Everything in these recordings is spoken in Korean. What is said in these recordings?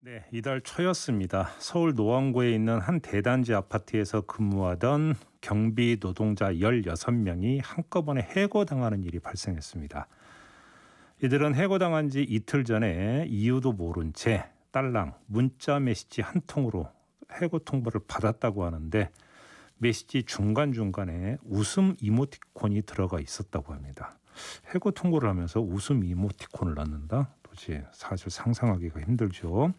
네, 이달 초였습니다. 서울 노원구에 있는 한 대단지 아파트에서 근무하던 경비 노동자 16명이 한꺼번에 해고당하는 일이 발생했습니다. 이들은 해고당한 지 이틀 전에 이유도 모른 채 딸랑 문자 메시지 한 통으로 해고 통보를 받았다고 하는데 메시지 중간중간에 웃음 이모티콘이 들어가 있었다고 합니다. 해고 통보를 하면서 웃음 이모티콘을 넣는다? 도대체 사실 상상하기가 힘들죠.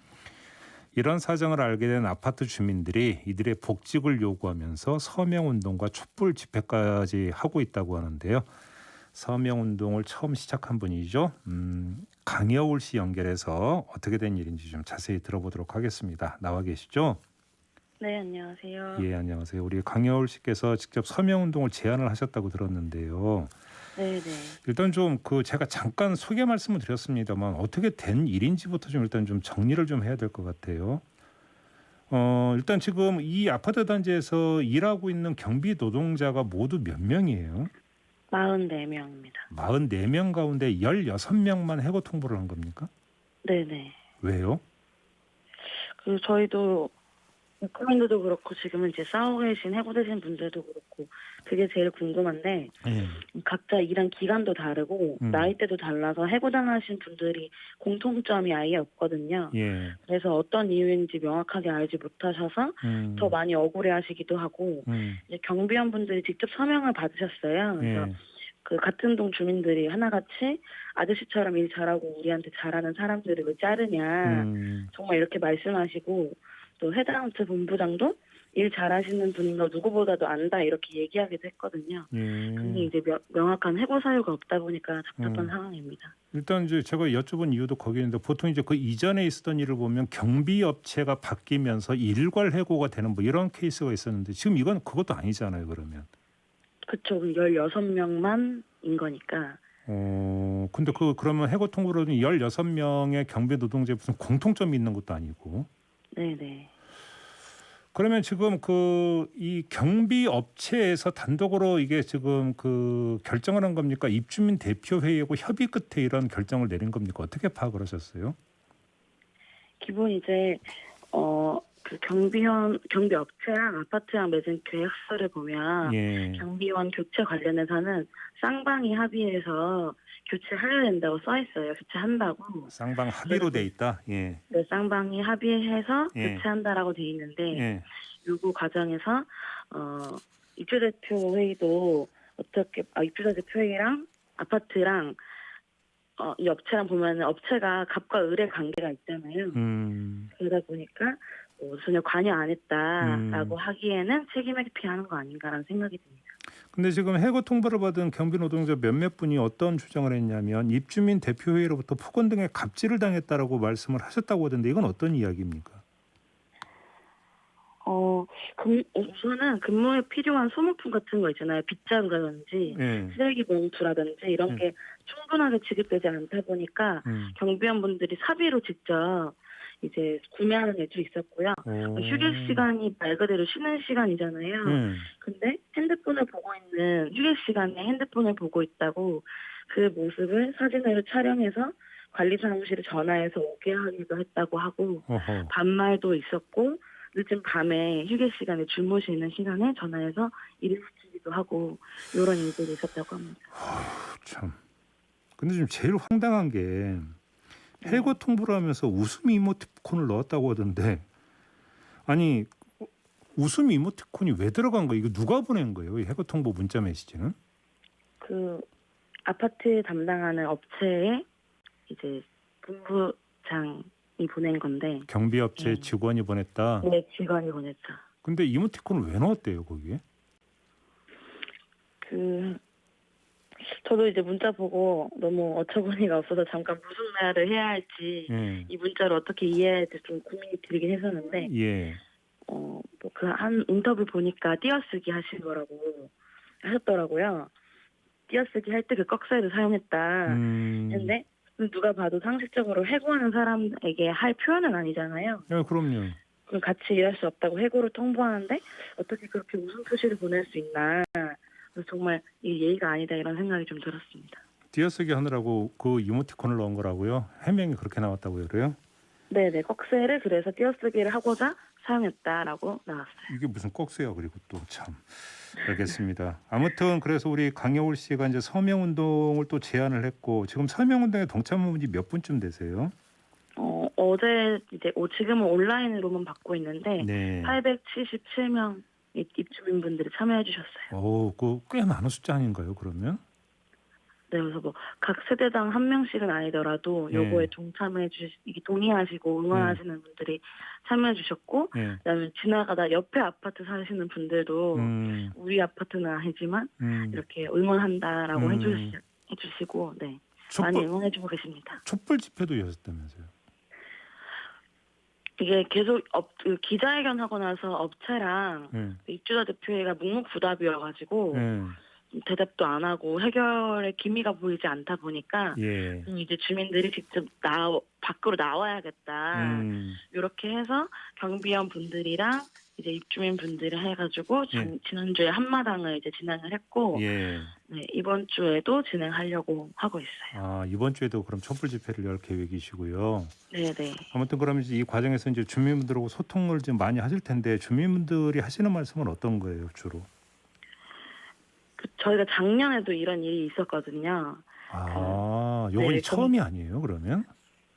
이런 사정을 알게 된 아파트 주민들이 이들의 복직을 요구하면서 서명운동과 촛불 집회까지 하고 있다고 하는데요. 서명운동을 처음 시작한 분이죠. 강여울 씨 연결해서 어떻게 된 일인지 좀 자세히 들어보도록 하겠습니다. 나와 계시죠? 네, 안녕하세요. 예, 안녕하세요. 우리 강여울 씨께서 직접 서명운동을 제안을 하셨다고 들었는데요. 네네. 일단 좀 제가 잠깐 소개 말씀을 드렸습니다만 어떻게 된 일인지부터 좀 일단 좀 정리를 좀 해야 될 것 같아요. 일단 지금 이 아파트 단지에서 일하고 있는 경비 노동자가 모두 몇 명이에요? 44명입니다. 44명 가운데 16명만 해고 통보를 한 겁니까? 네네. 왜요? 저희도 국민들도 그렇고 지금은 이제 싸우고 계신 해고되신 분들도 그렇고 그게 제일 궁금한데 예. 각자 일한 기간도 다르고 나이대도 달라서 해고당하신 분들이 공통점이 아예 없거든요. 예. 그래서 어떤 이유인지 명확하게 알지 못하셔서 더 음. 많이 억울해하시기도 하고 이제 경비원분들이 직접 서명을 받으셨어요. 그래서 예. 그 같은 동 주민들이 하나같이 아저씨처럼 일 잘하고 우리한테 잘하는 사람들을 왜 자르냐 정말 이렇게 말씀하시고 또 해당 본부장도 일 잘하시는 분인 거 누구보다도 안다 이렇게 얘기하기도 했거든요. 근데 예. 이제 명확한 해고 사유가 없다 보니까 답답한 음. 상황입니다. 일단 이제 제가 여쭤본 이유도 거기 있는데 보통 이제 그 이전에 있었던 일을 보면 경비 업체가 바뀌면서 일괄 해고가 되는 뭐 이런 케이스가 있었는데 지금 이건 그것도 아니잖아요, 그러면. 그쵸. 16명만인 거니까. 근데 그러면 해고 통보로는 16명의 경비 노동자에 무슨 공통점이 있는 것도 아니고. 네네. 그러면 지금 이 경비 업체에서 단독으로 이게 지금 결정을 한 겁니까? 입주민 대표 회의하고 협의 끝에 이런 결정을 내린 겁니까? 어떻게 파악을 하셨어요? 기본 이제 경비 업체랑 아파트랑 맺은 계약서를 보면 예. 경비원 교체 관련해서는 쌍방이 합의해서 교체해야 된다고 써 있어요. 교체한다고. 쌍방 합의로 돼 있다. 예. 네, 쌍방이 합의해서 예. 교체한다라고 돼 있는데 예. 요구 과정에서 입주대표 회의도 입주자 대표 회의랑 아파트랑 이 업체랑 보면은 업체가 갑과 을의 관계가 있잖아요. 그러다 보니까 전혀 관여 안 했다라고 하기에는 책임을 피하는 거 아닌가라는 생각이 듭니다. 근데 지금 해고 통보를 받은 경비 노동자 몇몇 분이 어떤 주장을 했냐면 입주민 대표회의로부터 폭언 등의 갑질을 당했다라고 말씀을 하셨다고 하던데 이건 어떤 이야기입니까? 우선은 근무에 필요한 소모품 같은 거 있잖아요. 빗자루라든지 예. 쓰레기 봉투라든지 이런 게 충분하게 지급되지 않다 보니까 경비원분들이 사비로 직접 이제 구매하는 애도 있었고요. 휴게 시간이 말 그대로 쉬는 시간이잖아요. 근데 휴게 시간에 핸드폰을 보고 있다고 그 모습을 사진으로 촬영해서 관리사무실에 전화해서 오게 하기도 했다고 하고 어허. 반말도 있었고 늦은 밤에 휴게 시간에 주무시는 시간에 전화해서 일을 시키기도 하고 이런 일들이 있었다고 합니다. 참. 근데 좀 제일 황당한 게 해고 통보를 하면서 웃음 이모티콘을 넣었다고 하던데 아니 웃음 이모티콘이 왜 들어간 거예요? 이거 누가 보낸 거예요? 이 해고 통보 문자 메시지는? 그 아파트 담당하는 업체에 이제 본부장이 보낸 건데 경비업체 직원이 보냈다. 네, 직원이 보냈다. 근데 이모티콘을 왜 넣었대요 거기에? 저도 이제 문자 보고 너무 어처구니가 없어서 잠깐 무슨 말을 해야 할지 이 문자를 어떻게 이해해야 할지 좀 고민이 들긴 했었는데 예. 한 인터뷰 보니까 띄어쓰기 하셨더라고요. 띄어쓰기 할 때 그 꺽쇠를 사용했다 했는데 누가 봐도 상식적으로 해고하는 사람에게 할 표현은 아니잖아요. 그럼요. 그럼 같이 일할 수 없다고 해고를 통보하는데 어떻게 그렇게 웃음 표시를 보낼 수 있나. 그래서 정말 이 예의가 아니다 이런 생각이 좀 들었습니다. 띄어쓰기 하느라고 그 이모티콘을 넣은 거라고요? 해명이 그렇게 나왔다고요, 그래요? 네네, 꺽쇠를 그래서 띄어쓰기를 하고자 사용했다라고 나왔어요. 이게 무슨 꺽쇠야 그리고 또 참. 알겠습니다. 아무튼 그래서 우리 강여울 씨가 이제 서명 운동을 또 제안을 했고 지금 서명 운동에 동참한 분이 몇 분쯤 되세요? 어제 이제 지금은 온라인으로만 받고 있는데 네. 877명 입주민분들이 참여해 주셨어요. 오, 꽤 많은 숫자 아닌가요, 그러면? 네, 그래서 뭐 각 세대당 한 명씩은 아니더라도 요거에 동의하시고 응원하시는 분들이 참여해 주셨고, 그다음에 지나가다 옆에 아파트 사시는 분들도 우리 아파트는 아니지만 이렇게 응원한다라고 해주시고, 네, 많이 응원해주고 계십니다. 촛불 집회도 여셨다면서요? 이게 계속 기자회견 하고 나서 업체랑 입주자 대표회가 묵묵부답이어가지고 대답도 안 하고 해결의 기미가 보이지 않다 보니까 이제 주민들이 직접 밖으로 나와야겠다. 이렇게 해서 경비원 분들이랑 이제 입주민 분들이 해가지고 지난주에 한마당을 이제 진행을 했고 네, 이번 주에도 진행하려고 하고 있어요. 아, 이번 주에도 그럼 촛불 집회를 열 계획이시고요. 네네. 아무튼 그러면 이 과정에서 이제 주민분들하고 소통을 좀 많이 하실 텐데 주민분들이 하시는 말씀은 어떤 거예요, 주로? 저희가 작년에도 이런 일이 있었거든요. 요번이 처음이 아니에요, 그러면?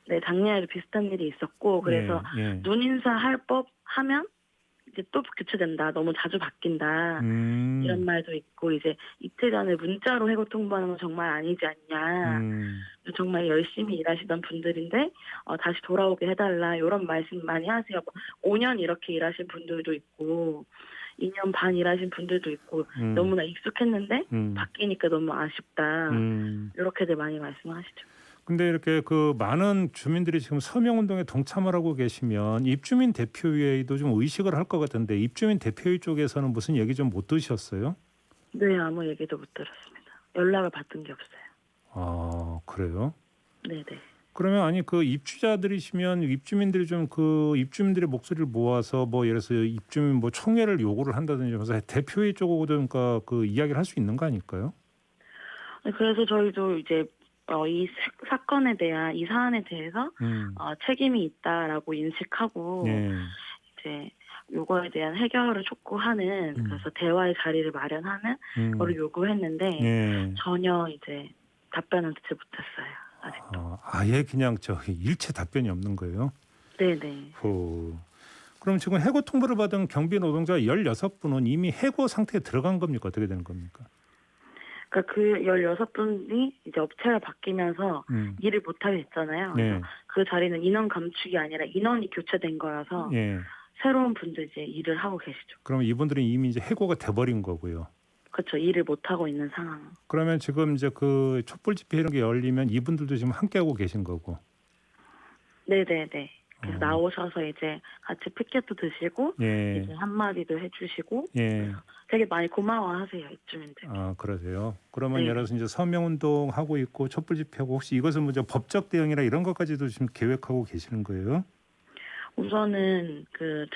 네, 작년에도 비슷한 일이 있었고 그래서 눈인사 할 법 하면 이제 또 교체된다. 너무 자주 바뀐다. 이런 말도 있고 이제 이틀 전에 문자로 해고 통보하는 건 정말 아니지 않냐. 정말 열심히 일하시던 분들인데 다시 돌아오게 해달라. 이런 말씀 많이 하세요. 5년 이렇게 일하신 분들도 있고 2년 반 일하신 분들도 있고 너무나 익숙했는데 바뀌니까 너무 아쉽다. 이렇게들 많이 말씀하시죠. 근데 이렇게 그 많은 주민들이 지금 서명운동에 동참을 하고 계시면 입주민 대표회의도 좀 의식을 할 것 같은데 입주민 대표회의 쪽에서는 무슨 얘기 좀 못 드셨어요? 네, 아무 얘기도 못 들었습니다. 연락을 받은 게 없어요. 아, 그래요? 네네. 그러면 아니 그 입주자들이시면 입주민들이 좀 그 입주민들의 목소리를 모아서 뭐 예를 들어서 입주민 뭐 총회를 요구를 한다든지 하면서 대표회의 쪽하고 좀 그 이야기를 할 수 있는 거 아닐까요? 그래서 저희도 이제 이 사건에 대한 이 사안에 대해서 책임이 있다라고 인식하고 이제 요거에 대한 해결을 촉구하는 그래서 대화의 자리를 마련하는 거를 요구했는데 전혀 이제 답변은 듣지 못했어요. 아직도. 아예 그냥 일체 답변이 없는 거예요? 네네. 그럼 지금 해고 통보를 받은 경비 노동자 16분은 이미 해고 상태에 들어간 겁니까? 어떻게 되는 겁니까? 그러니까 그 16분이 이제 업체가 바뀌면서 일을 못하게 됐잖아요. 그래서 그 자리는 인원 감축이 아니라 인원이 교체된 거라서 새로운 분들 이제 일을 하고 계시죠. 그럼 이분들은 이미 이제 해고가 돼버린 거고요. 그렇죠. 일을 못 하고 있는 상황. 그러면 지금 이제 그 촛불 집회 이런 게 열리면 이분들도 지금 함께 하고 계신 거고. 네네네. 그래서 나오셔서 이제 같이 피켓도 드시고 이제 한마디도 해주시고 되게 많이 고마워하세요, 입주민들. 아, 그러세요. 그러면 예를 들어서 이제 서명운동 하고 있고 촛불 집회하고 혹시 이것은 뭐 법적 대응이나 이런 것까지도 지금 계획하고 계시는 거예요? 우선은 그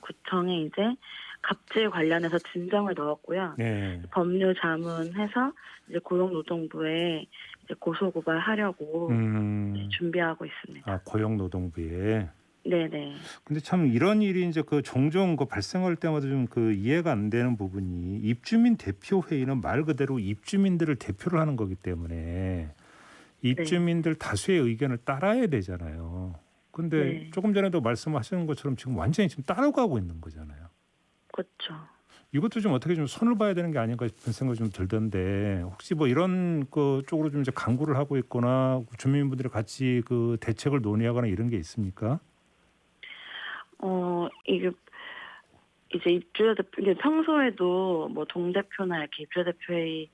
구청에 이제 갑질 관련해서 진정을 넣었고요. 법률 자문해서 이제 고용노동부에 이제 고소고발하려고 준비하고 있습니다. 아, 고용노동부에. 네네. 근데 참 이런 일이 이제 그 종종 그 발생할 때마다 좀 그 이해가 안 되는 부분이 입주민 대표 회의는 말 그대로 입주민들을 대표를 하는 거기 때문에 입주민들 다수의 의견을 따라야 되잖아요. 근데 조금 전에도 말씀하시는 것처럼 지금 완전히 지금 따라가고 있는 거잖아요. 그렇죠. 이것도 좀 어떻게 좀 손을 봐야 되는 게 아닌가 싶은 생각이 좀 들던데 혹시 뭐 이런 그 쪽으로 좀 이제 강구를 하고 있거나 주민분들이 같이 그 대책을 논의하거나 이런 게 있습니까? 이게 이제 입주자 대표 이게 평소에도 뭐 동대표나 이렇게 입주자 대표의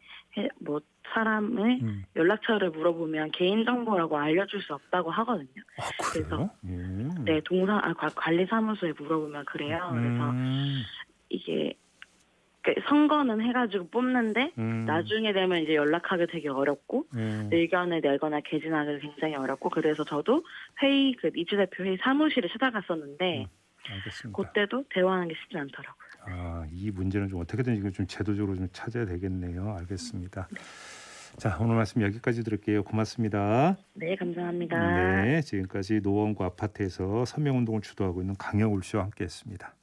뭐 사람의 연락처를 물어보면 개인 정보라고 알려줄 수 없다고 하거든요. 아, 그래요? 그래서 네, 관리사무소에 물어보면 그래요. 그래서 이게 선거는 해가지고 뽑는데 나중에 되면 이제 연락하기 되게 어렵고 의견을 내거나 개진하기 굉장히 어렵고 그래서 저도 입주대표 회의 사무실을 찾아갔었는데 알겠습니다. 그때도 대화하는 게 쉽지 않더라고요. 이 문제는 좀 어떻게든 이거 좀 제도적으로 좀 찾아야 되겠네요. 알겠습니다. 자, 오늘 말씀 여기까지 들을게요. 고맙습니다. 네, 감사합니다. 네, 지금까지 노원구 아파트에서 서명운동을 주도하고 있는 강영울 씨와 함께했습니다.